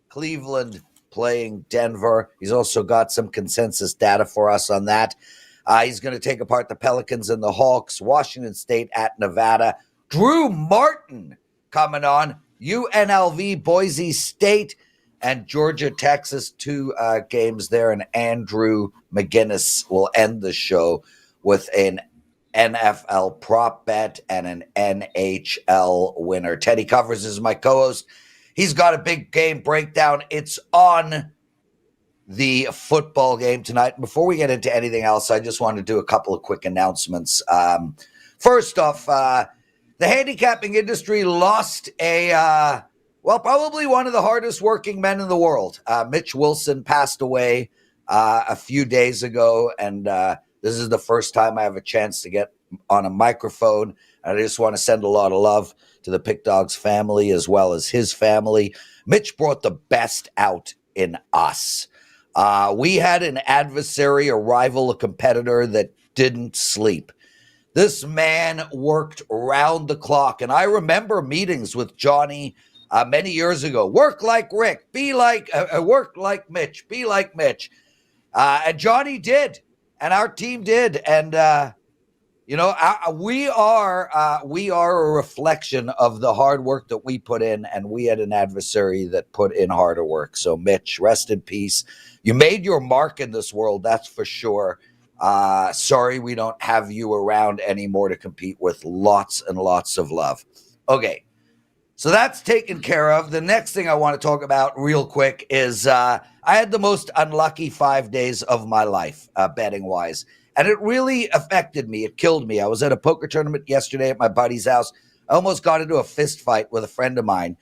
Cleveland playing Denver. He's also got some consensus data for us on that. He's going to take apart the Pelicans and the Hawks, Washington State at Nevada. Drew Martin coming on, UNLV, Boise State, and Georgia, Texas, 2 games there. And Andrew McInnis will end the show with an NFL prop bet and an NHL winner. Teddy Covers is my co-host. He's got a big game breakdown. It's on the football game tonight. Before we get into anything else, I just want to do a couple of quick announcements. First off, the handicapping industry lost probably one of the hardest working men in the world. Mitch Wilson passed away a few days ago, and this is the first time I have a chance to get on a microphone. And I just want to send a lot of love to the Pick Dogs family as well as his family. Mitch brought the best out in us. We had an adversary, a rival, a competitor that didn't sleep. This man worked round the clock. And I remember meetings with Johnny many years ago. Work like Rick, work like Mitch, be like Mitch. And Johnny did, and our team did. And, we are a reflection of the hard work that we put in, and we had an adversary that put in harder work. So, Mitch, rest in peace. You made your mark in this world, that's for sure. Sorry we don't have you around anymore to compete with. Lots and lots of love. Okay, so that's taken care of. The next thing I want to talk about real quick is I had the most unlucky 5 days of my life, betting-wise. And it really affected me. It killed me. I was at a poker tournament yesterday at my buddy's house. I almost got into a fist fight with a friend of mine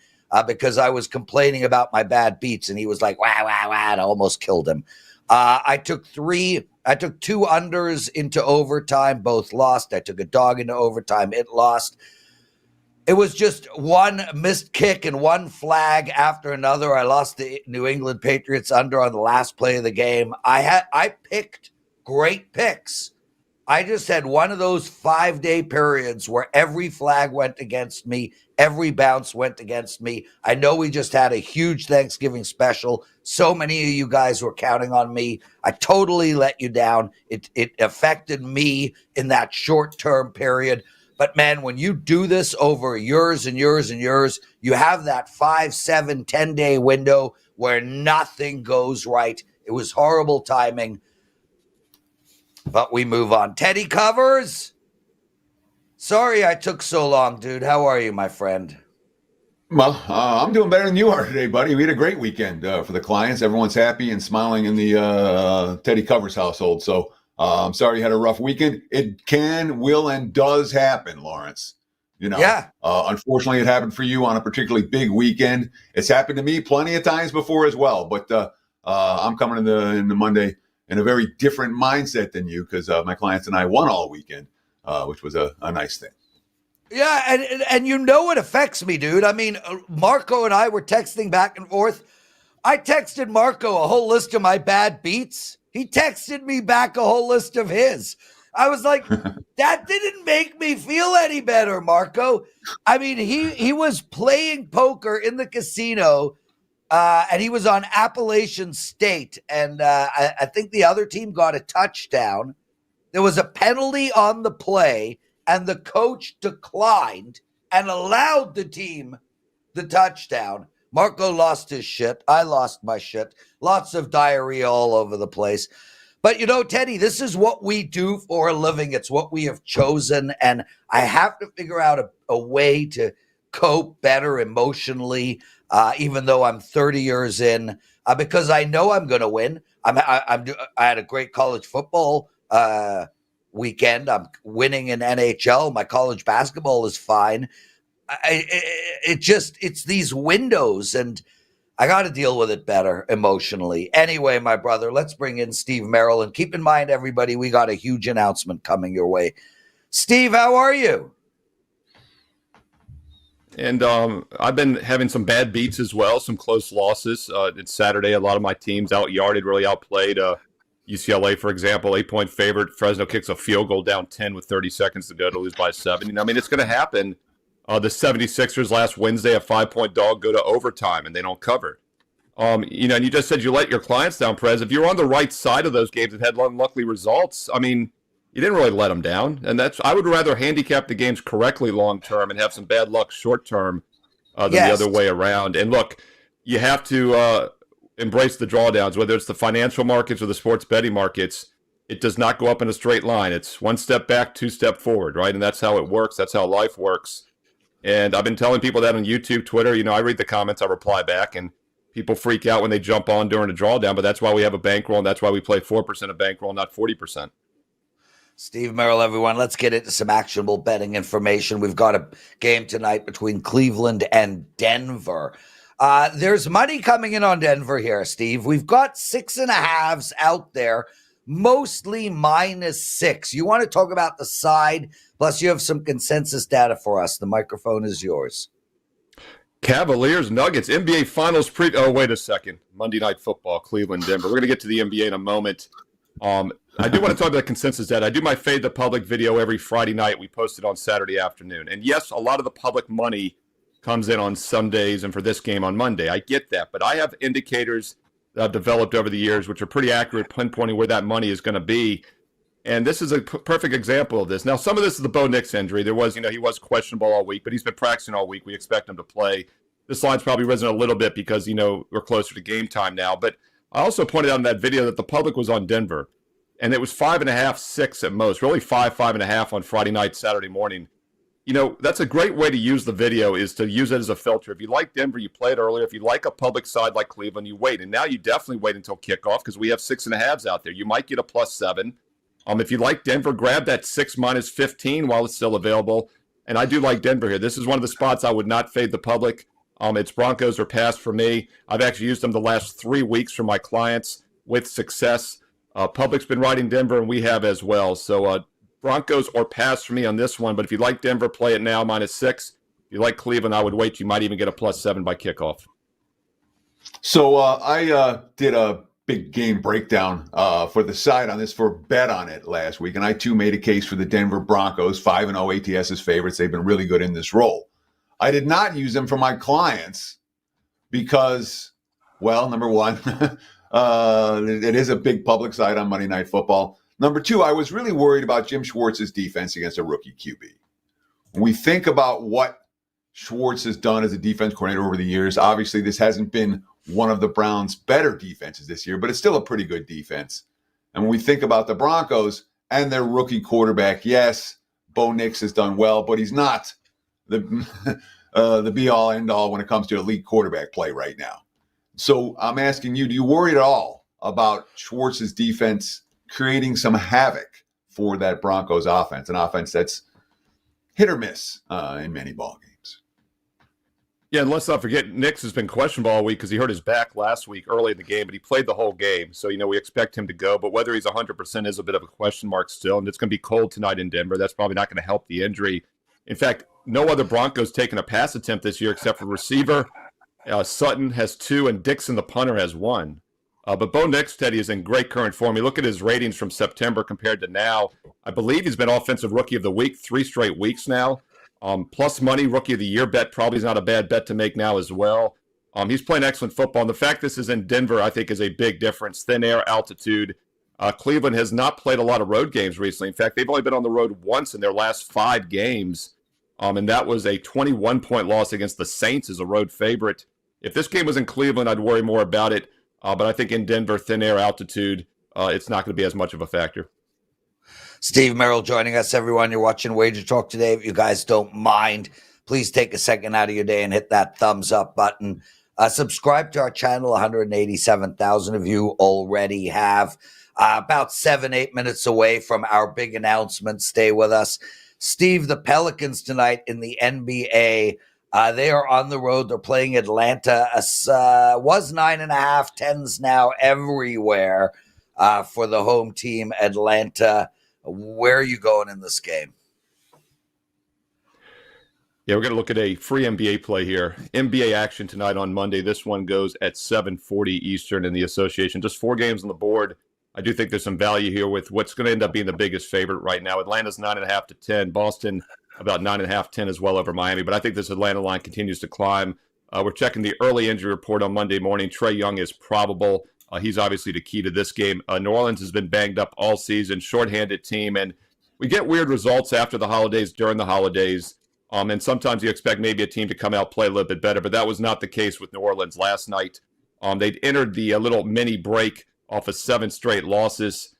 because I was complaining about my bad beats. And he was like, wah, wah, wah, and I almost killed him. I took 2 unders into overtime. Both lost. I took a dog into overtime. It lost. It was just one missed kick and one flag after another. I lost the New England Patriots under on the last play of the game. I picked great picks. I just had one of those 5-day periods where every flag went against me. Every bounce went against me. I know we just had a huge Thanksgiving special. So many of you guys were counting on me. I totally let you down. It affected me in that short-term period. But, man, when you do this over years and years and years, you have that 5, 7, 10-day window where nothing goes right. It was horrible timing. But we move on. Teddy Covers. Sorry I took so long, dude. How are you, my friend? Well, I'm doing better than you are today, buddy. We had a great weekend for the clients. Everyone's happy and smiling in the Teddy Covers household. So I'm sorry you had a rough weekend. It can, will, and does happen, Lawrence. Yeah. Unfortunately, it happened for you on a particularly big weekend. It's happened to me plenty of times before as well. But I'm coming in the Monday in a very different mindset than you because my clients and I won all weekend, which was a nice thing. Yeah, and it affects me, dude. I mean, Marco and I were texting back and forth. I texted Marco a whole list of my bad beats. He texted me back a whole list of his. I was like, that didn't make me feel any better, Marco. I mean, he was playing poker in the casino, and he was on Appalachian State, and I think the other team got a touchdown. There was a penalty on the play, and the coach declined and allowed the team the touchdown. Marco lost his shit. I lost my shit. Lots of diarrhea all over the place. But, Teddy, this is what we do for a living. It's what we have chosen, and I have to figure out a way to cope better emotionally, even though I'm 30 years in, because I know I'm going to win. I had a great college football weekend. I'm winning in NHL. My college basketball is fine. It's these windows, and I got to deal with it better emotionally. Anyway, my brother, let's bring in Steve Merril, and keep in mind, everybody, we got a huge announcement coming your way. Steve, how are you? And I've been having some bad beats as well, some close losses. It's Saturday. A lot of my teams out-yarded, really outplayed. UCLA, for example, 8-point favorite. Fresno kicks a field goal down 10 with 30 seconds to go to lose by 7. I mean, it's going to happen. The 76ers last Wednesday, a 5-point dog, go to overtime, and they don't cover. And you just said you let your clients down, Prez. If you're on the right side of those games and had unlucky results, you didn't really let them down. And I would rather handicap the games correctly long term and have some bad luck short term than the other way around. And look, you have to embrace the drawdowns, whether it's the financial markets or the sports betting markets. It does not go up in a straight line. It's one step back, two step forward, right? And that's how it works. That's how life works. And I've been telling people that on YouTube, Twitter. I read the comments, I reply back, and people freak out when they jump on during a drawdown. But that's why we have a bankroll, and that's why we play 4% of bankroll, not 40%. Steve Merril, everyone. Let's get into some actionable betting information. We've got a game tonight between Cleveland and Denver. There's money coming in on Denver here, Steve. We've got 6.5s out there, mostly -6. You want to talk about the side, plus you have some consensus data for us. The microphone is yours. Cavaliers, Nuggets, NBA Finals Oh, wait a second. Monday Night Football, Cleveland, Denver. We're going to get to the NBA in a moment. I do want to talk about consensus data. I do my Fade the Public video every Friday night. We post it on Saturday afternoon. And yes, a lot of the public money comes in on Sundays and for this game on Monday. I get that. But I have indicators that I've developed over the years which are pretty accurate, pinpointing where that money is going to be. And this is a perfect example of this. Now, some of this is the Bo Nix injury. There was, he was questionable all week, but he's been practicing all week. We expect him to play. This line's probably risen a little bit because, we're closer to game time now. But I also pointed out in that video that the public was on Denver. And it was 5.5, 6 at most, really 5.5 on Friday night, Saturday morning. That's a great way to use the video, is to use it as a filter. If you like Denver, you play it earlier. If you like a public side like Cleveland, you wait. And now you definitely wait until kickoff because we have 6.5s out there. You might get a +7. If you like Denver, grab that 6 -15 while it's still available. And I do like Denver here. This is one of the spots I would not fade the public. It's Broncos or pass for me. I've actually used them the last 3 weeks for my clients with success. Public's been riding Denver, and we have as well. So Broncos or pass for me on this one. But if you like Denver, play it now, -6. If you like Cleveland, I would wait. You might even get a +7 by kickoff. So I did a big game breakdown for the side on this for Bet on It last week, and I too made a case for the Denver Broncos, 5-0 ATS's favorites. They've been really good in this role. I did not use them for my clients because, well, number one, it is a big public side on Monday Night Football. Number two, I was really worried about Jim Schwartz's defense against a rookie QB. When we think about what Schwartz has done as a defense coordinator over the years, obviously this hasn't been one of the Browns' better defenses this year, but it's still a pretty good defense. And when we think about the Broncos and their rookie quarterback, yes, Bo Nix has done well, but he's not the be-all, end-all when it comes to elite quarterback play right now. So I'm asking you, do you worry at all about Schwartz's defense creating some havoc for that Broncos offense, an offense that's hit or miss in many ball games? Yeah, and let's not forget, Nix has been questionable all week because he hurt his back last week early in the game, but he played the whole game. So, we expect him to go. But whether he's 100% is a bit of a question mark still. And it's going to be cold tonight in Denver. That's probably not going to help the injury. In fact, no other Broncos taken a pass attempt this year except for receiver. Sutton has 2, and Dixon, the punter, has 1. But Bo Nix, Teddy, is in great current form. You look at his ratings from September compared to now. I believe he's been Offensive Rookie of the Week 3 straight weeks now. Plus money, Rookie of the Year bet probably is not a bad bet to make now as well. He's playing excellent football. And the fact this is in Denver, I think, is a big difference. Thin air, altitude. Cleveland has not played a lot of road games recently. In fact, they've only been on the road once in their last 5 games. And that was a 21-point loss against the Saints as a road favorite. If this game was in Cleveland, I'd worry more about it. But I think in Denver, thin air, altitude, it's not going to be as much of a factor. Steve Merril joining us, everyone. You're watching WagerTalk Today. If you guys don't mind, please take a second out of your day and hit that thumbs up button. Subscribe to our channel. 187,000 of you already have. About 7-8 minutes away from our big announcement. Stay with us. Steve, the Pelicans tonight in the NBA. They are on the road. They're playing Atlanta. Was 9.5, 10s now everywhere for the home team, Atlanta. Where are you going in this game? Yeah, we're going to look at a free NBA play here. NBA action tonight on Monday. This one goes at 7:40 Eastern in the association. Just 4 games on the board. I do think there's some value here with what's going to end up being the biggest favorite right now. Atlanta's 9.5 to 10. Boston about 9.5, 10 as well over Miami. But I think this Atlanta line continues to climb. We're checking the early injury report on Monday morning. Trae Young is probable. He's obviously the key to this game. New Orleans has been banged up all season, shorthanded team, and we get weird results after the holidays, during the holidays, and sometimes you expect maybe a team to come out play a little bit better, but that was not the case with New Orleans last night. They'd entered the little mini break off of 7 straight losses,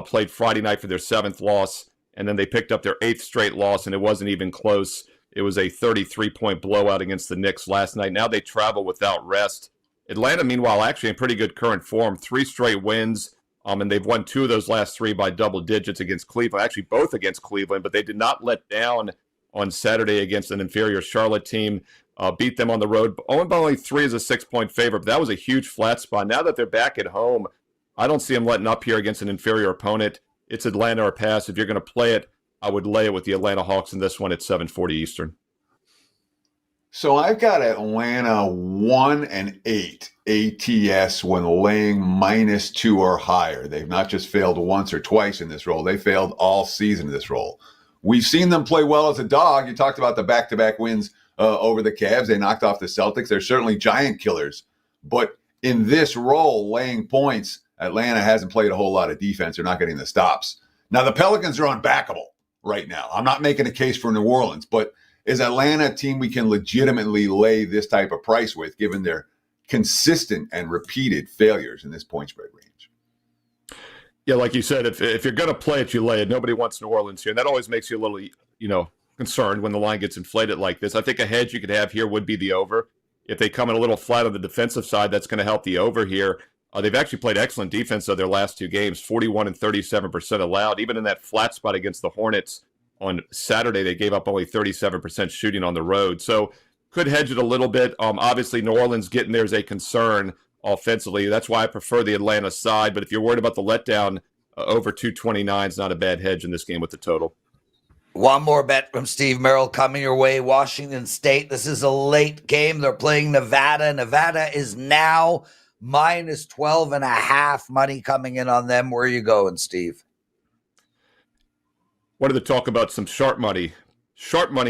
played Friday night for their 7th loss, and then they picked up their 8th straight loss, and it wasn't even close. It was a 33-point blowout against the Knicks last night. Now they travel without rest. Atlanta, meanwhile, actually in pretty good current form, 3 straight wins, and they've won 2 of those last 3 by double digits against Cleveland, actually both against Cleveland, but they did not let down on Saturday against an inferior Charlotte team, beat them on the road, owned by only 3 as a 6-point favorite, but that was a huge flat spot. Now that they're back at home, I don't see them letting up here against an inferior opponent. It's Atlanta or pass. If you're going to play it, I would lay it with the Atlanta Hawks in this one at 7:40 Eastern. So I've got Atlanta 1-8 ATS when laying -2 or higher. They've not just failed once or twice in this role. They failed all season in this role. We've seen them play well as a dog. You talked about the back-to-back wins over the Cavs. They knocked off the Celtics. They're certainly giant killers. But in this role, laying points, Atlanta hasn't played a whole lot of defense. They're not getting the stops. Now, the Pelicans are unbackable right now. I'm not making a case for New Orleans, but is Atlanta a team we can legitimately lay this type of price with, given their consistent and repeated failures in this point spread range? Yeah, like you said, if you're going to play it, you lay it. Nobody wants New Orleans here. And that always makes you a little, concerned when the line gets inflated like this. I think a hedge you could have here would be the over. If they come in a little flat on the defensive side, that's going to help the over here. They've actually played excellent defense of their last 2 games, 41 and 37% allowed. Even in that flat spot against the Hornets on Saturday, they gave up only 37% shooting on the road. So could hedge it a little bit. Obviously, New Orleans getting there is a concern offensively. That's why I prefer the Atlanta side. But if you're worried about the letdown, over 229 is not a bad hedge in this game with the total. One more bet from Steve Merril coming your way. Washington State. This is a late game. They're playing Nevada. Nevada is now -12.5. Money coming in on them. Where are you going, Steve? Wanted to talk about some sharp money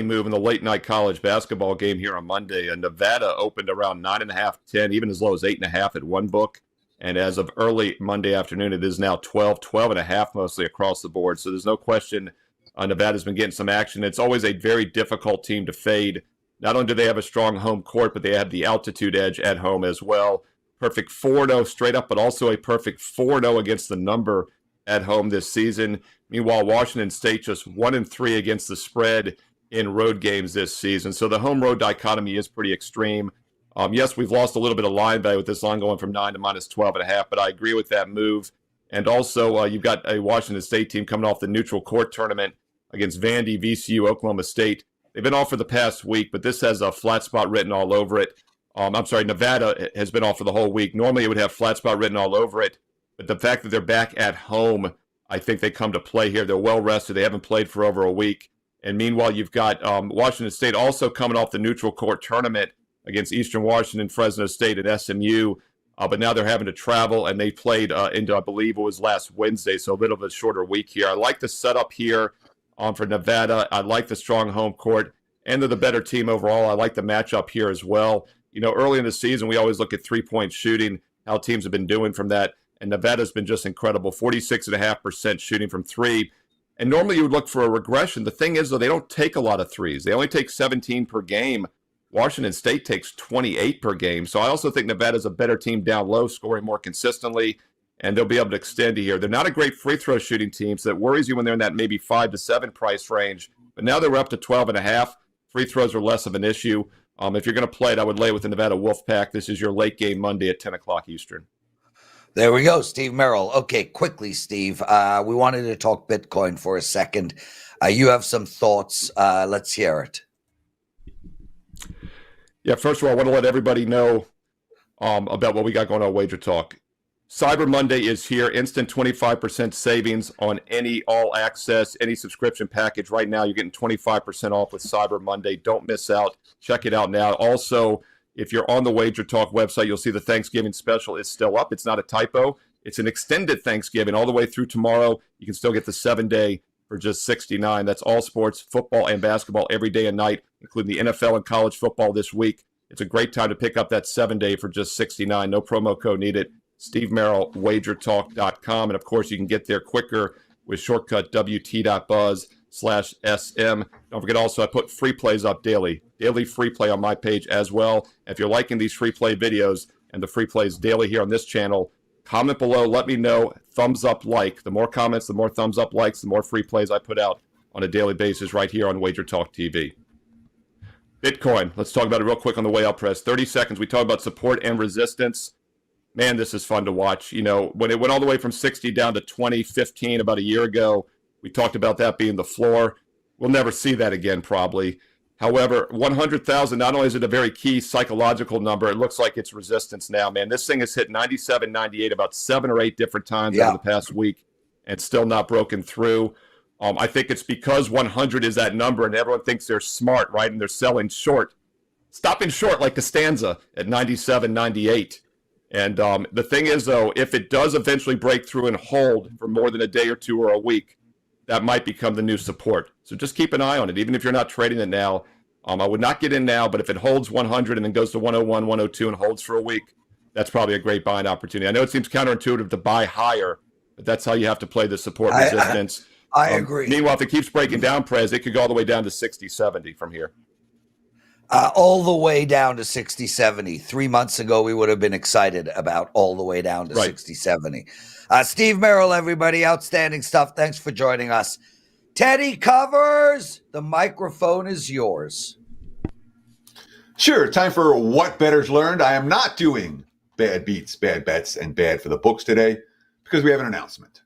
move in the late night college basketball game here on Monday. And Nevada opened around 9.5, 10, even as low as 8.5 at one book. And as of early Monday afternoon, it is now 12.5 mostly across the board. So there's no question Nevada's been getting some action. It's always a very difficult team to fade. Not only do they have a strong home court, but they have the altitude edge at home as well. Perfect 4-0 straight up, but also a perfect 4-0 against the number at home this season. Meanwhile, Washington State just 1-3 against the spread in road games this season. So the home-road dichotomy is pretty extreme. Yes, we've lost a little bit of line value with this line going from 9 to -12.5, but I agree with that move. And also, you've got a Washington State team coming off the neutral court tournament against Vandy, VCU, Oklahoma State. They've been off for the past week, but this has a flat spot written all over it. Nevada has been off for the whole week. Normally, it would have flat spot written all over it. But the fact that they're back at home, I think they come to play here. They're well rested. They haven't played for over a week. And meanwhile, you've got Washington State also coming off the neutral court tournament against Eastern Washington, Fresno State, and SMU. But now they're having to travel, and they played into, I believe it was last Wednesday, so a little bit shorter week here. I like the setup here for Nevada. I like the strong home court, and they're the better team overall. I like the matchup here as well. Early in the season, we always look at three-point shooting, how teams have been doing from that, and Nevada's been just incredible, 46.5% shooting from 3. And normally you would look for a regression. The thing is, though, they don't take a lot of threes. They only take 17 per game. Washington State takes 28 per game. So I also think Nevada's a better team down low, scoring more consistently, and they'll be able to extend it here. They're not a great free throw shooting team, so that worries you when they're in that maybe 5 to 7 price range. But now they're up to 12.5. Free throws are less of an issue. If you're going to play it, I would lay with the Nevada Wolfpack. This is your late game Monday at 10 o'clock Eastern. There we go, Steve Merril. Okay, quickly, Steve. We wanted to talk Bitcoin for a second. You have some thoughts. Let's hear it. Yeah, first of all, I want to let everybody know about what we got going on WagerTalk. Cyber Monday is here. Instant 25% savings on any all-access, any subscription package. Right now, you're getting 25% off with Cyber Monday. Don't miss out. Check it out now. Also, if you're on the WagerTalk website, you'll see the Thanksgiving special is still up. It's not a typo. It's an extended Thanksgiving all the way through tomorrow. You can still get the 7-day for just $69. That's all sports, football, and basketball every day and night, including the NFL and college football this week. It's a great time to pick up that 7-day for just $69. No promo code needed. Steve Merril, WagerTalk.com. And, of course, you can get there quicker with shortcut WT.buzz/SM. Don't forget also I put free plays up daily free play on my page as well. If you're liking these free play videos and the free plays daily here on this channel, comment below. Let me know. Thumbs up, like. The more comments, the more thumbs up, likes, the more free plays I put out on a daily basis right here on Wager Talk TV. Bitcoin. Let's talk about it real quick on the way up, Prez. 30 seconds. We talk about support and resistance. Man, this is fun to watch. You know, when it went all the way from 60 down to 2015 about a year ago, we talked about that being the floor. We'll never see that again, probably. However, 100,000, not only is it a very key psychological number, it looks like it's resistance now, man. This thing has hit 97, 98 about 7 or 8 different times over the past week and still not broken through. I think it's because 100 is that number and everyone thinks they're smart, right? And they're selling short, stopping short like Costanza at 97, 98. And the thing is, though, if it does eventually break through and hold for more than a day or two or a week, that might become the new support. So just keep an eye on it. Even if you're not trading it now, I would not get in now, but if it holds 100 and then goes to 101, 102 and holds for a week, that's probably a great buying opportunity. I know it seems counterintuitive to buy higher, but that's how you have to play the support resistance. I agree. Meanwhile, if it keeps breaking down, Prez, it could go all the way down to 60, 70 from here. All the way down to 60, 70. 3 months ago, we would have been excited about all the way down to 60, 70. Steve Merril, everybody. Outstanding stuff. Thanks for joining us. Teddy Covers, the microphone is yours. Sure. Time for What Bettors Learned. I am not doing bad beats, bad bets, and bad for the books today because we have an announcement.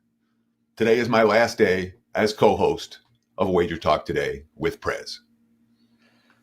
Today is my last day as co-host of Wager Talk Today with Prez.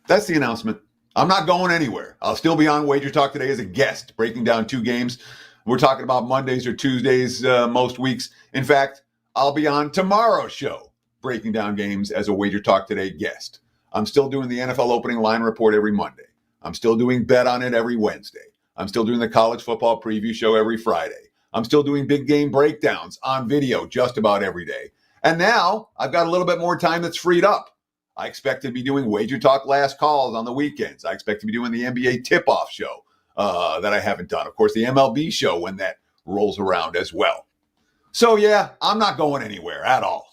That's the announcement. I'm not going anywhere. I'll still be on Wager Talk Today as a guest, breaking down 2 games. We're talking about Mondays or Tuesdays most weeks. In fact, I'll be on tomorrow's show, breaking down games as a Wager Talk Today guest. I'm still doing the NFL opening line report every Monday. I'm still doing Bet on It every Wednesday. I'm still doing the college football preview show every Friday. I'm still doing big game breakdowns on video just about every day. And now I've got a little bit more time that's freed up. I expect to be doing Wager Talk Last Calls on the weekends. I expect to be doing the NBA Tip-Off show that I haven't done. Of course, the MLB show when that rolls around as well. So, yeah, I'm not going anywhere at all.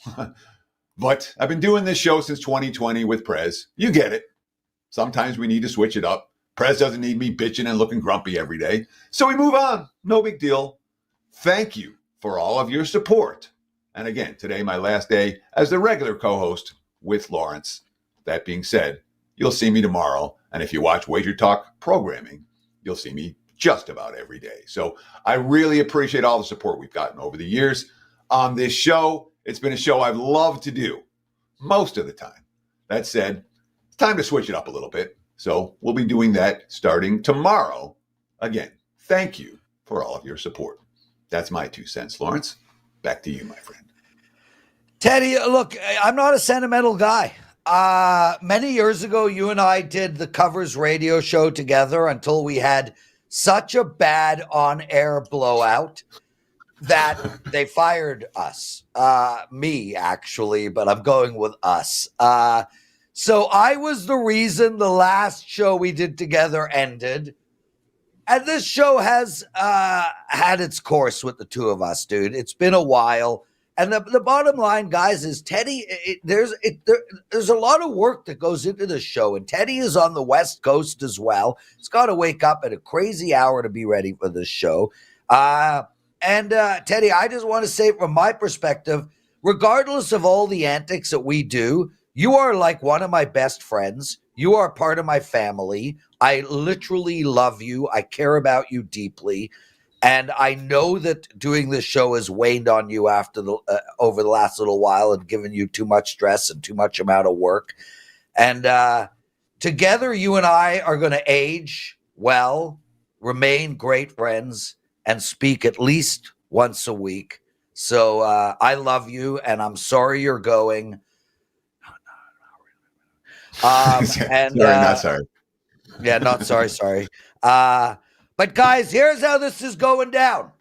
But I've been doing this show since 2020 with Prez. You get it. Sometimes we need to switch it up. Prez doesn't need me bitching and looking grumpy every day. So we move on. No big deal. Thank you for all of your support. And again, today, my last day as the regular co-host with Lawrence. That being said, you'll see me tomorrow. And if you watch Wager Talk programming, you'll see me just about every day. So I really appreciate all the support we've gotten over the years on this show. It's been a show I've loved to do most of the time. That said, it's time to switch it up a little bit. So we'll be doing that starting tomorrow. Again, thank you for all of your support. That's my 2 cents, Lawrence. Back to you, my friend. Teddy, look, I'm not a sentimental guy. Many years ago, you and I did the Covers radio show together until we had such a bad on-air blowout that they fired us. Me, actually, but I'm going with us. So I was the reason the last show we did together ended. And this show has had its course with the two of us, dude. It's been a while. And the bottom line, guys, is Teddy, there's a lot of work that goes into this show. And Teddy is on the West Coast as well. He's got to wake up at a crazy hour to be ready for this show. Teddy, I just want to say from my perspective, regardless of all the antics that we do, you are like one of my best friends. You are part of my family. I literally love you. I care about you deeply. And I know that doing this show has waned on you after over the last little while and given you too much stress and too much amount of work. And together, you and I are going to age well, remain great friends, and speak at least once a week. So I love you, and I'm sorry you're going. Not sorry. Yeah, not sorry, sorry. But guys, here's how this is going down.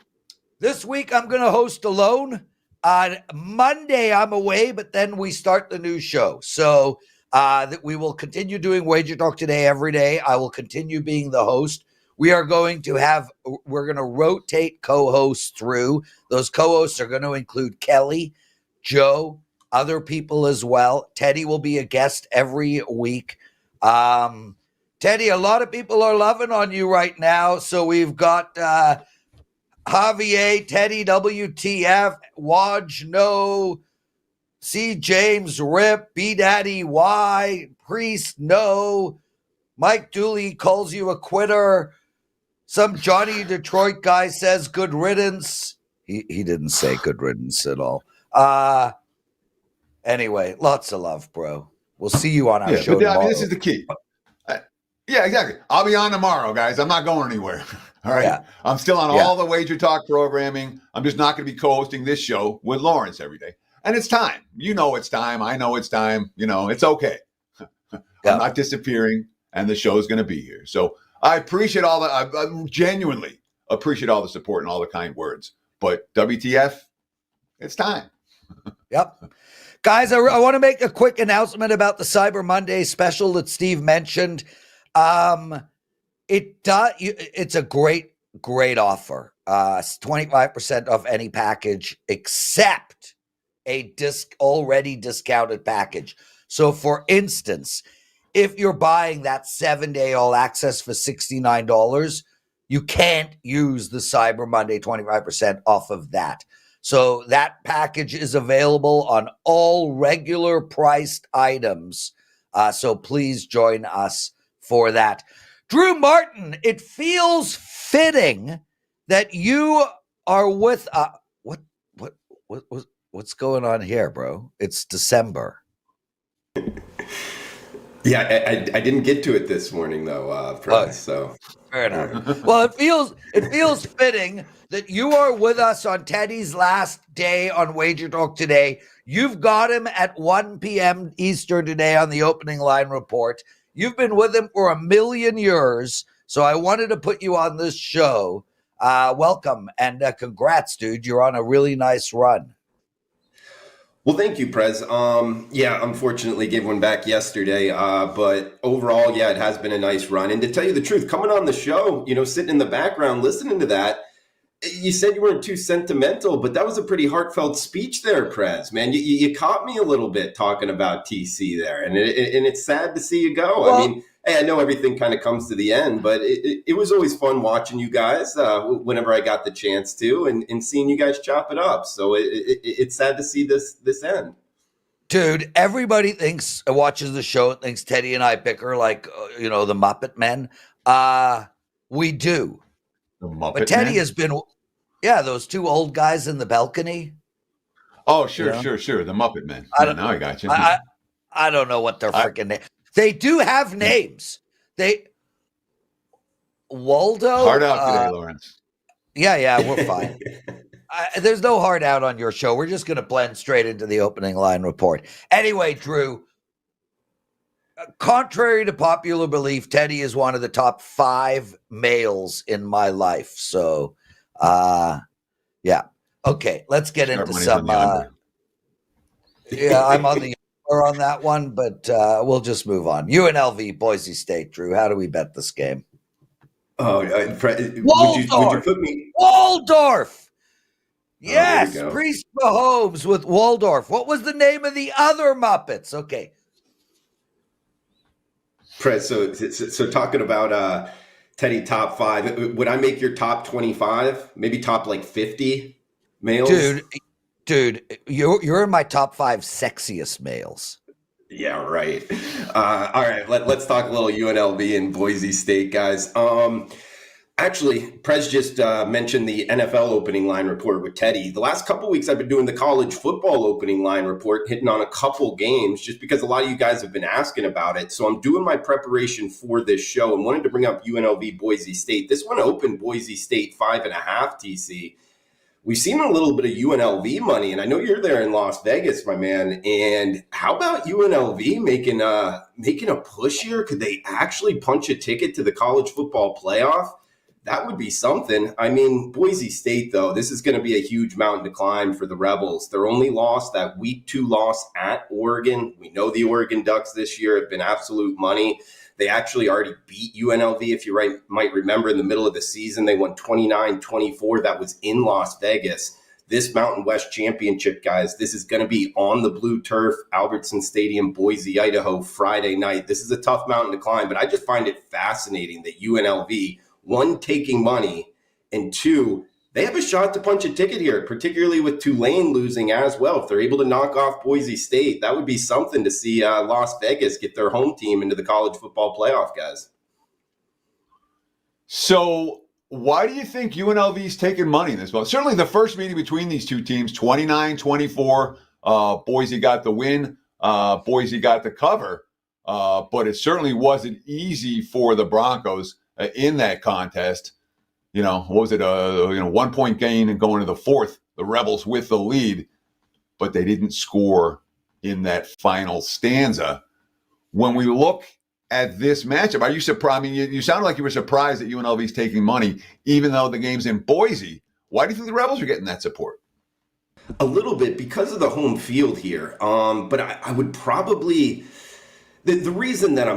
This week, I'm going to host alone. On Monday, I'm away, but then we start the new show. So that we will continue doing Wager Talk Today every day. I will continue being the host. We're going to rotate co-hosts through. Those co-hosts are going to include Kelly, Joe, other people as well. Teddy will be a guest every week. Teddy, a lot of people are loving on you right now. So we've got Javier, Teddy, WTF, Waj, No, C. James, Rip, B. Daddy, Y, Priest, No, Mike Dooley calls you a quitter. Some Johnny Detroit guy says good riddance. He didn't say good riddance at all. Anyway, lots of love, bro. We'll see you on our show tomorrow. This is the key. Yeah, exactly. I'll be on tomorrow, guys. I'm not going anywhere. All right. Yeah. I'm still on all the Wager Talk programming. I'm just not going to be co-hosting this show with Lawrence every day. And it's time. You know it's time. I know it's time. You know, it's okay. I'm not disappearing, and the show's going to be here. So I appreciate all I genuinely appreciate all the support and all the kind words. But WTF, it's time. Yep. Guys, I want to make a quick announcement about the Cyber Monday special that Steve mentioned. It's a great offer. 25% off any package except a already discounted package. So for instance, if you're buying that 7-day all access for $69, you can't use the Cyber Monday 25% off of that. So that package is available on all regular priced items. So please join us for that. Drew Martin, it feels fitting that you are with what's going on here, bro? It's December. Yeah, I didn't get to it this morning though, Prez, so fair enough. Well, it feels fitting that you are with us on Teddy's last day on Wager Talk Today. You've got him at 1 p.m. Eastern today on the opening line report. You've been with him for 1,000,000 years, so I wanted to put you on this show. Welcome and congrats, dude. You're on a really nice run. Well, thank you, Prez. Unfortunately gave one back yesterday, but overall, it has been a nice run. And to tell you the truth, coming on the show, sitting in the background, listening to that, you said you weren't too sentimental, but that was a pretty heartfelt speech there, Prez. Man, you caught me a little bit talking about TC there, and it's sad to see you go. Well, I mean, hey, I know everything kind of comes to the end, but it was always fun watching you guys whenever I got the chance to, and seeing you guys chop it up. So it's sad to see this end. Dude, everybody watches the show and thinks Teddy and I bicker like, the Muppet Men. We do. The Muppet But Teddy Man? has been, those two old guys in the balcony. Oh, sure. The Muppet Men. Now I got you. I don't know what their freaking name. They do have names. Waldo. Hard out today, Lawrence. Yeah, we're fine. There's no hard out on your show. We're just going to blend straight into the opening line report. Anyway, Drew, contrary to popular belief, Teddy is one of the top 5 males in my life. So, okay, let's get into some. I'm on the on that one, but we'll just move on. UNLV, Boise State, Drew. How do we bet this game? Oh, would you put me Waldorf? Yes, Priest Mahomes with Waldorf. What was the name of the other Muppets? Okay. Prez, so talking about Teddy top 5, would I make your top 25? Maybe top like 50 males? Dude, you're in my top 5 sexiest males. Yeah, right. All right, let's talk a little UNLV and Boise State, guys. Actually, Prez just mentioned the NFL opening line report with Teddy. The last couple weeks, I've been doing the college football opening line report, hitting on a couple games, just because a lot of you guys have been asking about it. So I'm doing my preparation for this show and wanted to bring up UNLV Boise State. This one opened Boise State 5.5 TC. We've seen a little bit of UNLV money, and I know you're there in Las Vegas, my man. And how about UNLV making a push here? Could they actually punch a ticket to the college football playoff? That would be something. I mean, Boise State, though, this is going to be a huge mountain to climb for the Rebels. Their only loss, that week 2 loss at Oregon. We know the Oregon Ducks this year have been absolute money. They actually already beat UNLV, if you might remember, in the middle of the season. They won 29-24. That was in Las Vegas. This Mountain West Championship, guys, this is going to be on the blue turf, Albertson Stadium, Boise, Idaho, Friday night. This is a tough mountain to climb, but I just find it fascinating that UNLV, one, taking money, and two, they have a shot to punch a ticket here, particularly with Tulane losing as well. If they're able to knock off Boise State, that would be something to see Las Vegas get their home team into the college football playoff, guys. So why do you think UNLV's taking money in this? Well, certainly the first meeting between these two teams, 29-24, Boise got the win. Boise got the cover, but it certainly wasn't easy for the Broncos in that contest. What was it? 1 point gain and going to the fourth, the Rebels with the lead, but they didn't score in that final stanza. When we look at this matchup, are you surprised? I mean, you sounded like you were surprised that UNLV's taking money, even though the game's in Boise. Why do you think the Rebels are getting that support? A little bit because of the home field here. But I would probably the reason that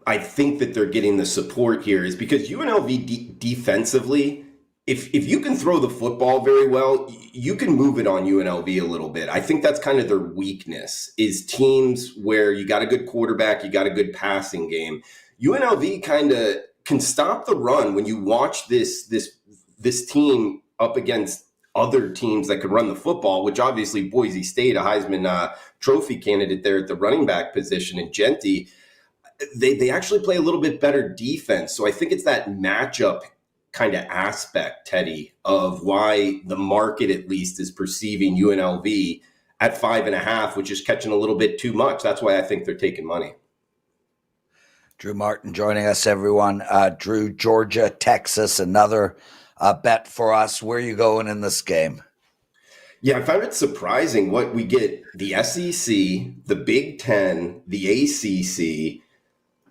I think that they're getting the support here is because UNLV defensively, if you can throw the football very well, you can move it on UNLV a little bit. I think that's kind of their weakness, is teams where you got a good quarterback, you got a good passing game. UNLV kind of can stop the run when you watch this team up against other teams that could run the football, which obviously Boise State, a Heisman Trophy candidate there at the running back position, and Genty, they actually play a little bit better defense. So I think it's that matchup kind of aspect, Teddy, of why the market at least is perceiving UNLV at 5.5, which is catching a little bit too much. That's why I think they're taking money. Drew Martin joining us, everyone. Drew, Georgia, Texas, another bet for us. Where are you going in this game? Yeah, I found it surprising what we get. The SEC, the Big Ten, the ACC,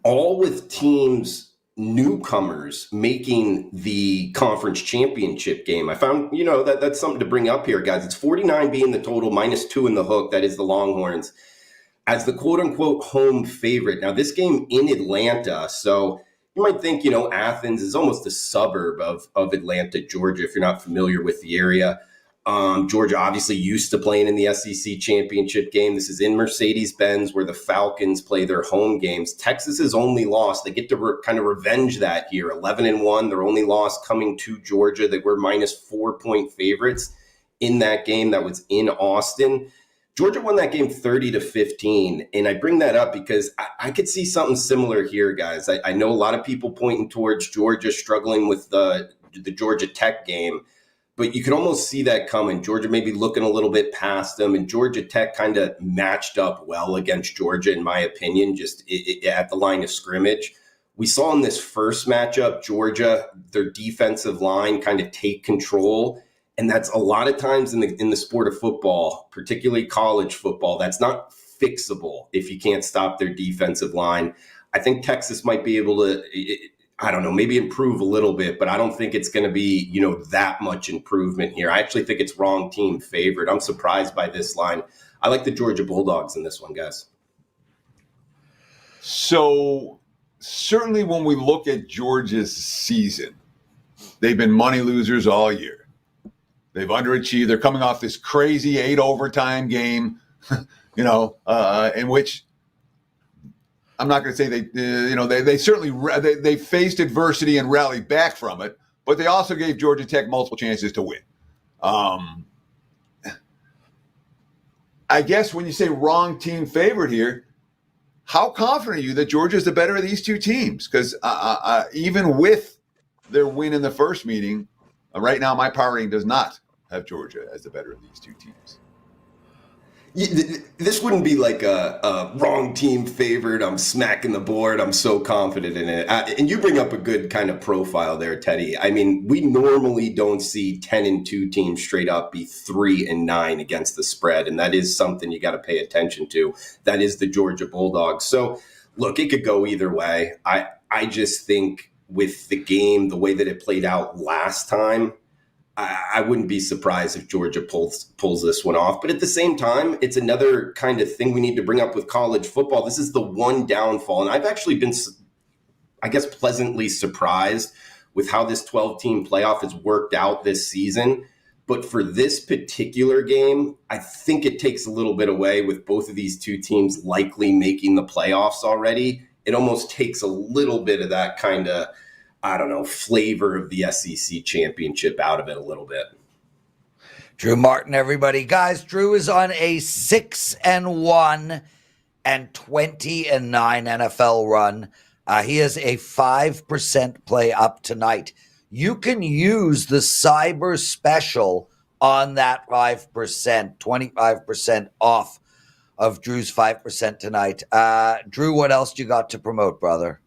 all with teams, newcomers, making the conference championship game. I found, that's something to bring up here, guys. It's 49 being the total, -2 in the hook. That is the Longhorns as the quote-unquote home favorite. Now, this game in Atlanta, so you might think, Athens is almost a suburb of Atlanta, Georgia, if you're not familiar with the area. Georgia obviously used to playing in the SEC championship game. This is in Mercedes-Benz, where the Falcons play their home games. Texas's only loss, they get to kind of revenge that here. 11-1, their only loss coming to Georgia. They were -4 point favorites in that game that was in Austin. Georgia won that game 30-15, and I bring that up because I could see something similar here, guys. I know a lot of people pointing towards Georgia struggling with the Georgia Tech game, but you can almost see that coming. Georgia maybe looking a little bit past them, and Georgia Tech kind of matched up well against Georgia, in my opinion, just at the line of scrimmage. We saw in this first matchup, Georgia, their defensive line kind of take control. And that's a lot of times in the sport of football, particularly college football, that's not fixable if you can't stop their defensive line. I think Texas might be able to, I don't know, maybe improve a little bit, but I don't think it's going to be, that much improvement here. I actually think it's wrong team favored. I'm surprised by this line. I like the Georgia Bulldogs in this one, guys. So certainly when we look at Georgia's season, they've been money losers all year. They've underachieved. They're coming off this crazy 8 overtime game, in which I'm not going to say they certainly they faced adversity and rallied back from it, but they also gave Georgia Tech multiple chances to win. I guess when you say wrong team favorite here, how confident are you that Georgia is the better of these two teams? Because even with their win in the first meeting, right now my power rating does not have Georgia as the better of these two teams. This wouldn't be like a wrong team favored. I'm smacking the board. I'm so confident in it. And you bring up a good kind of profile there, Teddy. I mean, we normally don't see 10-2 teams straight up be 3-9 against the spread. And that is something you got to pay attention to. That is the Georgia Bulldogs. So look, it could go either way. I just think with the game, the way that it played out last time, I wouldn't be surprised if Georgia pulls this one off. But at the same time, it's another kind of thing we need to bring up with college football. This is the one downfall. And I've actually been, I guess, pleasantly surprised with how this 12-team playoff has worked out this season. But for this particular game, I think it takes a little bit away with both of these two teams likely making the playoffs already. It almost takes a little bit of that kind of, I don't know, flavor of the SEC championship out of it a little bit. Drew Martin, everybody. Guys, Drew is on a 6-1 and 20-9 NFL run. He has a 5% play up tonight. You can use the cyber special on that 5%, 25% off of Drew's 5% tonight. Drew, what else do you got to promote, brother?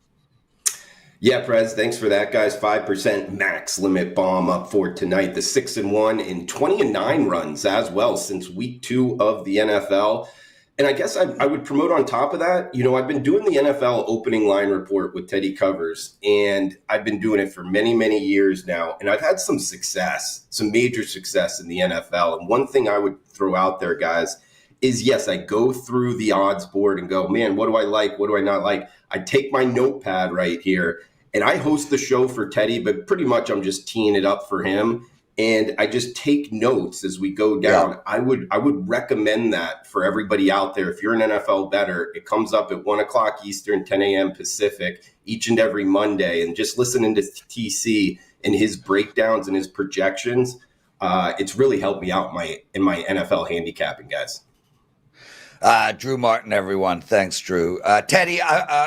Yeah, Prez, thanks for that, guys. 5% max limit bomb up for tonight. The 6-1 and 20-9 runs as well since week 2 of the NFL. And I guess I would promote on top of that, I've been doing the NFL opening line report with Teddy Covers, and I've been doing it for many, many years now. And I've had some success, some major success in the NFL. And one thing I would throw out there, guys, is yes, I go through the odds board and go, man, what do I like? What do I not like? I take my notepad right here and I host the show for Teddy, but pretty much I'm just teeing it up for him. And I just take notes as we go down. Yeah. I would recommend that for everybody out there. If you're an NFL bettor, it comes up at 1 o'clock Eastern, 10 a.m. Pacific, each and every Monday. And just listening to TC and his breakdowns and his projections, it's really helped me out in my NFL handicapping, guys. Drew Martin, everyone. Thanks, Drew. Teddy,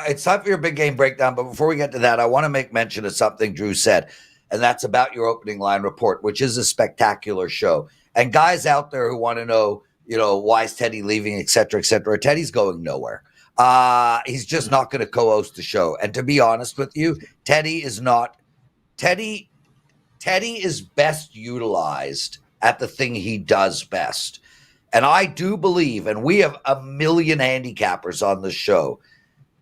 it's time for your big game breakdown. But before we get to that, I want to make mention of something Drew said. And that's about your opening line report, which is a spectacular show. And guys out there who want to know, why is Teddy leaving, et cetera, Teddy's going nowhere. He's just not going to co-host the show. And to be honest with you, Teddy is best utilized at the thing he does best. And I do believe, and we have a million handicappers on the show.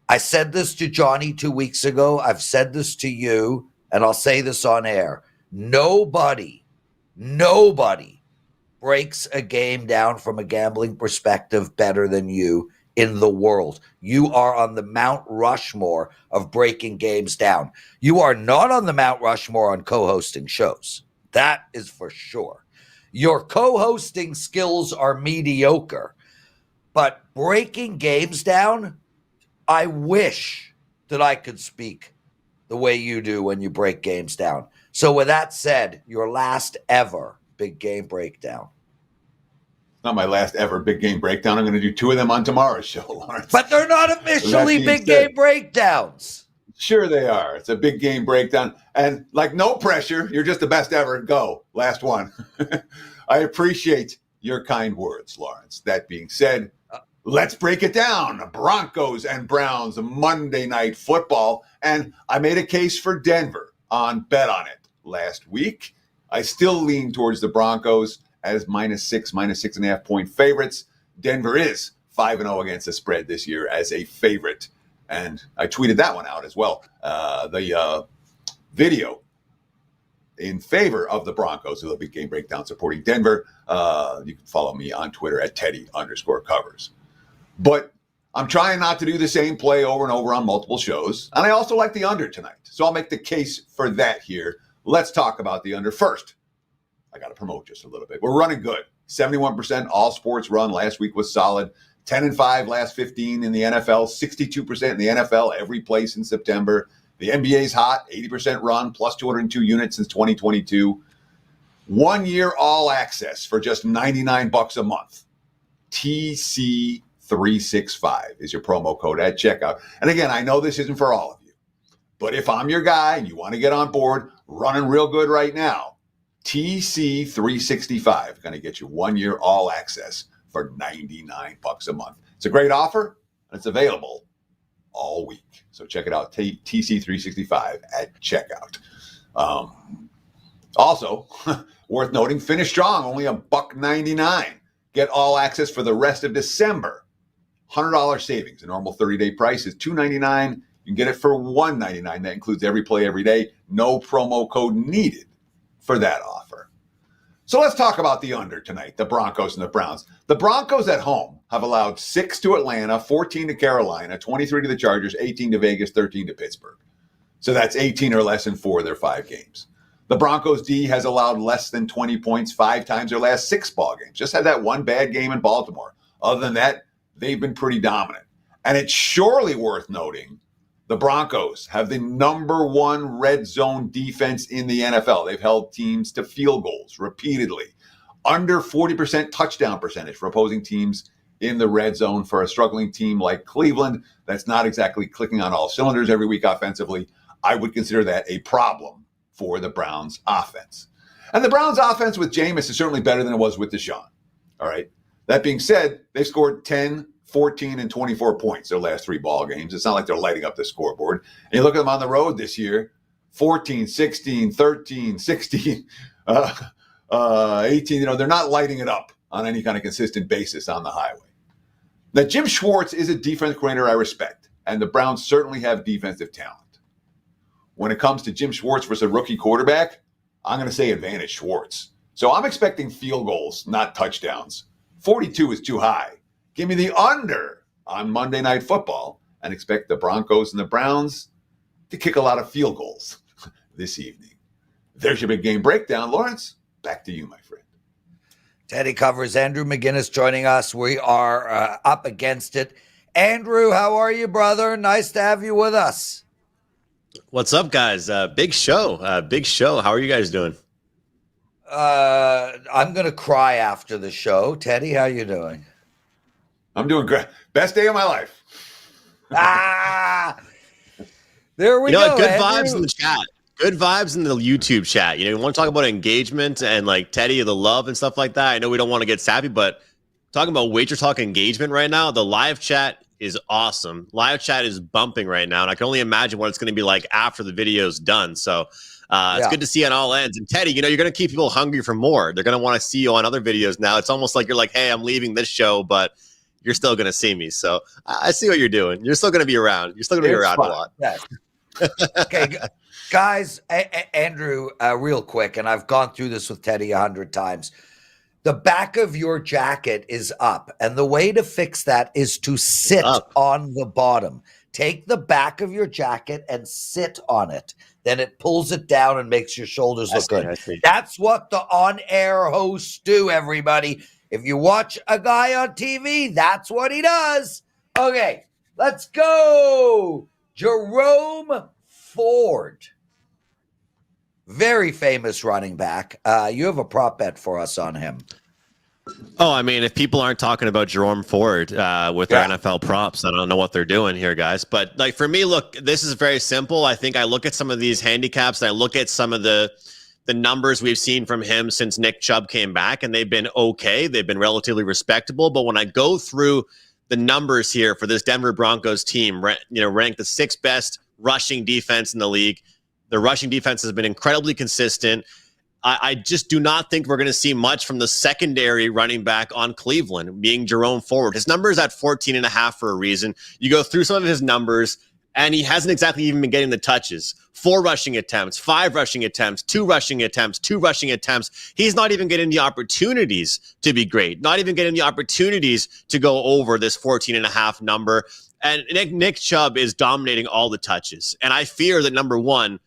I said this to Johnny 2 weeks ago. I've said this to you. And I'll say this on air. Nobody breaks a game down from a gambling perspective better than you in the world. You are on the Mount Rushmore of breaking games down. You are not on the Mount Rushmore on co-hosting shows. That is for sure. Your co-hosting skills are mediocre. But breaking games down, I wish that I could speak the way you do when you break games down. So with that said, your last ever big game breakdown. Not my last ever big game breakdown. I'm going to do 2 of them on tomorrow's show, Lawrence. But they're not officially big game breakdowns. Sure they are. It's a big game breakdown. And like no pressure, you're just the best ever. Go. Last one. I appreciate your kind words, Lawrence. That being said, let's break it down. Broncos and Browns, Monday Night Football. And I made a case for Denver on Bet On It last week. I still lean towards the Broncos as -6.5 point favorites. Denver is 5-0 against the spread this year as a favorite. And I tweeted that one out as well. The video in favor of the Broncos, a big game breakdown supporting Denver. You can follow me on Twitter at Teddy_covers. But I'm trying not to do the same play over and over on multiple shows. And I also like the under tonight. So I'll make the case for that here. Let's talk about the under first. I got to promote just a little bit. We're running good. 71% all sports run. Last week was solid. 10-5 last 15 in the NFL. 62% in the NFL every place in September. The NBA's hot. 80% run. Plus 202 units since 2022. 1 year all access for just $99 a month. TC365 is your promo code at checkout. And again, I know this isn't for all of you, but if I'm your guy and you want to get on board, running real good right now, TC365 going to get you 1 year all access for $99 a month. It's a great offer and it's available all week. So check it out, TC365 at checkout. Also, worth noting, finish strong, only $1.99. Get all access for the rest of December. $100 savings. The normal 30-day price is $299. You can get it for $199. That includes every play every day. No promo code needed for that offer. So let's talk about the under tonight, the Broncos and the Browns. The Broncos at home have allowed 6 to Atlanta, 14 to Carolina, 23 to the Chargers, 18 to Vegas, 13 to Pittsburgh. So that's 18 or less in 4 of their 5 games. The Broncos D has allowed less than 20 points 5 times their last 6 ball games. Just had that one bad game in Baltimore. Other than that, they've been pretty dominant. And it's surely worth noting the Broncos have the number 1 red zone defense in the NFL. They've held teams to field goals repeatedly. Under 40% touchdown percentage for opposing teams in the red zone. For a struggling team like Cleveland that's not exactly clicking on all cylinders every week offensively, I would consider that a problem for the Browns offense. And the Browns offense with Jameis is certainly better than it was with Deshaun. All right. That being said, they've scored 10, 14, and 24 points their last 3 ball games. It's not like they're lighting up the scoreboard. And you look at them on the road this year, 14, 16, 13, 16, 18. They're not lighting it up on any kind of consistent basis on the highway. Now, Jim Schwartz is a defense coordinator I respect, and the Browns certainly have defensive talent. When it comes to Jim Schwartz versus a rookie quarterback, I'm going to say advantage Schwartz. So I'm expecting field goals, not touchdowns. 42 is too high. Give me the under on Monday Night Football and expect the Broncos and the Browns to kick a lot of field goals this evening. There's your big game breakdown. Lawrence, back to you, my friend. Teddy covers. Andrew McInnis joining us. We are up against it. Andrew, how are you, brother? Nice to have you with us. What's up, guys? Big show. How are you guys doing? I'm going to cry after the show. Teddy, how you doing? I'm doing great. Best day of my life. There we go. Good Andrew. vibes in the chat. Good vibes in the YouTube chat. You want to talk about engagement and like Teddy, the love and stuff like that. I know we don't want to get sappy, but talking about WagerTalk engagement right now, the live chat is awesome. Live chat is bumping right now, and I can only imagine what it's going to be like after the video's done. So it's good to see on all ends. And Teddy, you're going to keep people hungry for more. They're going to want to see you on other videos now. It's almost like you're like, hey, I'm leaving this show, but you're still going to see me. So I see what you're doing. You're still going to be around. You're still going to be around fun. a lot. Yes. Okay, guys, Andrew, real quick, and I've gone through this with Teddy 100 times. The back of your jacket is up, and the way to fix that is to sit on the bottom. Take the back of your jacket and sit on it. Then it pulls it down and makes your shoulders look good. That's what the on-air hosts do, everybody. If you watch a guy on TV, that's what he does. Okay, let's go. Jerome Ford. Very famous running back. You have a prop bet for us on him. Oh, I mean, if people aren't talking about Jerome Ford with their NFL props, I don't know what they're doing here, guys. But like for me, look, this is very simple. I think I look at some of these handicaps and I look at some of the numbers we've seen from him since Nick Chubb came back, and they've been okay. They've been relatively respectable. But when I go through the numbers here for this Denver Broncos team, ranked the 6th best rushing defense in the league. The rushing defense has been incredibly consistent. I just do not think we're going to see much from the secondary running back on Cleveland, being Jerome Ford. His number is at 14.5 for a reason. You go through some of his numbers, and he hasn't exactly even been getting the touches. 4 rushing attempts, 5 rushing attempts, 2 rushing attempts, 2 rushing attempts. He's not even getting the opportunities to be great, not even getting the opportunities to go over this 14.5 number. And Nick Chubb is dominating all the touches. And I fear that, number one,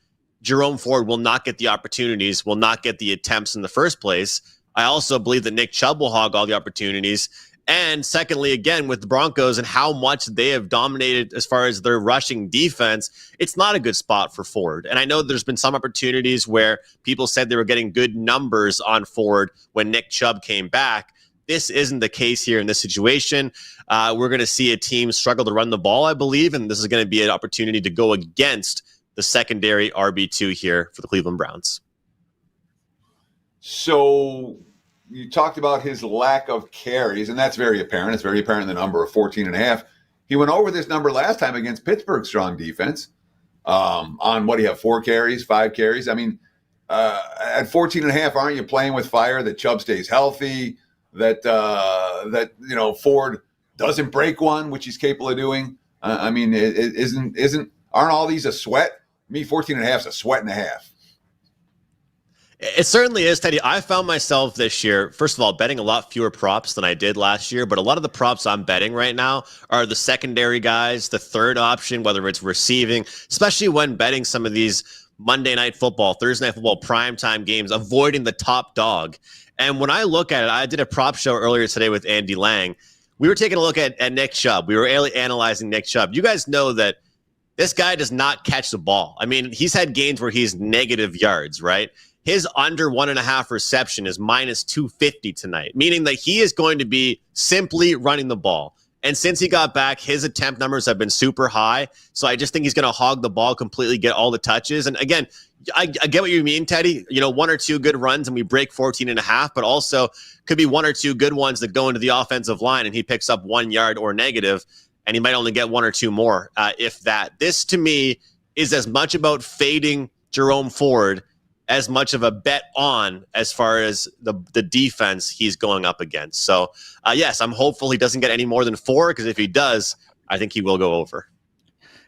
Jerome Ford will not get the opportunities, will not get the attempts in the first place. I also believe that Nick Chubb will hog all the opportunities. And secondly, again, with the Broncos and how much they have dominated as far as their rushing defense, it's not a good spot for Ford. And I know there's been some opportunities where people said they were getting good numbers on Ford when Nick Chubb came back. This isn't the case here in this situation. We're going to see a team struggle to run the ball, I believe, and this is going to be an opportunity to go against the secondary RB2 here for the Cleveland Browns. So you talked about his lack of carries, and that's very apparent. It's very apparent in the number of 14.5. He went over this number last time against Pittsburgh's strong defense on, what do you have, 4 carries, 5 carries? I mean, at 14.5, aren't you playing with fire that Chubb stays healthy, that Ford doesn't break one, which he's capable of doing? I mean, aren't all these a sweat? Me, 14.5 is a sweat and a half. It certainly is, Teddy. I found myself this year, first of all, betting a lot fewer props than I did last year, but a lot of the props I'm betting right now are the secondary guys, the third option, whether it's receiving, especially when betting some of these Monday Night Football, Thursday Night Football, primetime games, avoiding the top dog. And when I look at it, I did a prop show earlier today with Andy Lang. We were taking a look at Nick Chubb. We were analyzing Nick Chubb. You guys know that this guy does not catch the ball. I mean, he's had games where he's negative yards, right? His under 1.5 reception is minus 250 tonight, meaning that he is going to be simply running the ball. And since he got back, his attempt numbers have been super high. So I just think he's going to hog the ball completely, get all the touches. And again, I get what you mean, Teddy. You know, 1 or 2 good runs and we break 14.5, but also could be 1 or 2 good ones that go into the offensive line and he picks up 1 yard or negative, and he might only get 1 or 2 more, if that. This, to me, is as much about fading Jerome Ford as much of a bet on as far as the defense he's going up against. So, yes, I'm hopeful he doesn't get any more than 4, because if he does, I think he will go over.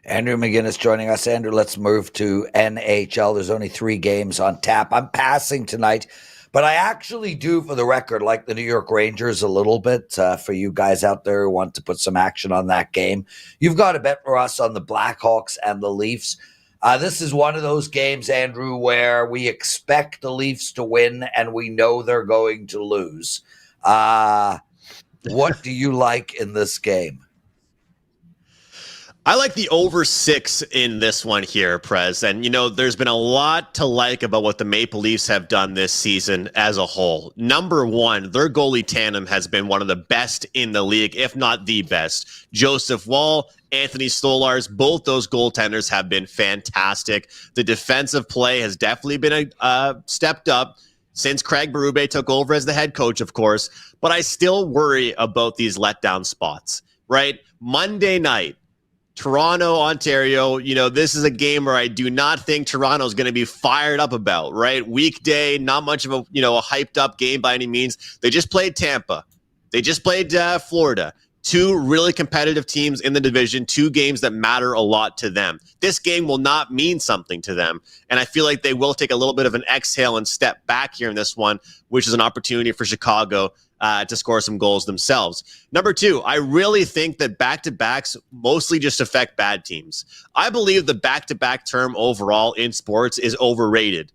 Andrew McInnis joining us. Andrew, let's move to NHL. There's only 3 games on tap. I'm passing tonight, but I actually do, for the record, like the New York Rangers a little bit. For you guys out there who want to put some action on that game, you've got to bet for us on the Blackhawks and the Leafs. This is one of those games, Andrew, where we expect the Leafs to win and we know they're going to lose. What do you like in this game? I like the over 6 in this one here, Prez. And, you know, there's been a lot to like about what the Maple Leafs have done this season as a whole. Number one, their goalie tandem has been one of the best in the league, if not the best. Joseph Woll, Anthony Stolarz, both those goaltenders have been fantastic. The defensive play has definitely been stepped up since Craig Berube took over as the head coach, of course. But I still worry about these letdown spots, right? Monday night, Toronto, Ontario, you know, this is a game where I do not think Toronto is going to be fired up about, right? Weekday, not much of a, you know, a hyped up game by any means. They just played Tampa. They just played Florida. 2 really competitive teams in the division, 2 games that matter a lot to them. This game will not mean something to them. And I feel like they will take a little bit of an exhale and step back here in this one, which is an opportunity for Chicago to score some goals themselves. Number 2, I really think that back-to-backs mostly just affect bad teams. I believe the back-to-back term overall in sports is overrated.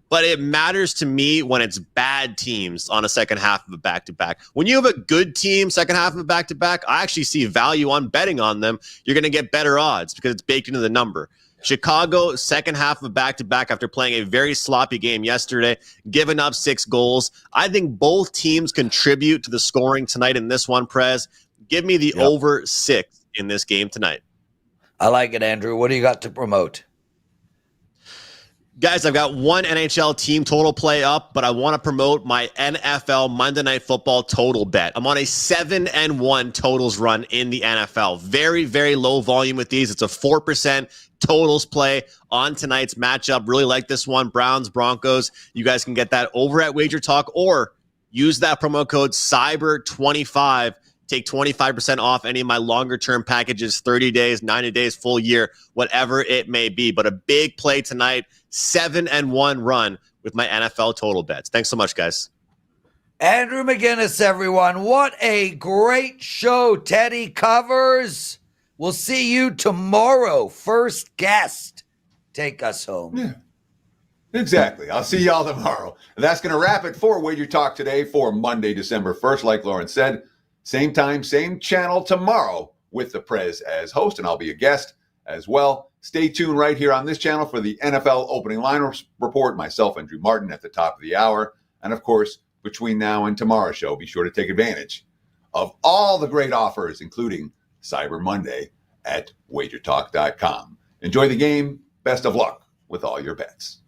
But it matters to me when it's bad teams on a second half of a back-to-back. When you have a good team second half of a back-to-back, I actually see value on betting on them. You're going to get better odds because it's baked into the number. Chicago, second half of a back-to-back after playing a very sloppy game yesterday, giving up 6 goals. I think both teams contribute to the scoring tonight in this one, Prez. Give me the over 6 in this game tonight. I like it, Andrew. What do you got to promote? Guys, I've got one NHL team total play up, but I want to promote my NFL Monday Night Football total bet. I'm on a 7-1 totals run in the NFL. Very, very low volume with these. It's a 4% totals play on tonight's matchup. Really like this one. Browns, Broncos. You guys can get that over at WagerTalk or use that promo code CYBER25. Take 25% off any of my longer-term packages, 30 days, 90 days, full year, whatever it may be. But a big play tonight, 7-1 run with my NFL total bets. Thanks so much, guys. Andrew McInnis, everyone. What a great show Teddy covers. We'll see you tomorrow. First guest. Take us home. Yeah, exactly. I'll see y'all tomorrow. And that's going to wrap it for Wager Talk today for Monday, December 1st. Like Lauren said, same time, same channel tomorrow with the Prez as host, and I'll be a guest as well. Stay tuned right here on this channel for the NFL opening line report. Myself, Andrew Martin, at the top of the hour. And of course, between now and tomorrow's show, be sure to take advantage of all the great offers, including Cyber Monday at WagerTalk.com. Enjoy the game. Best of luck with all your bets.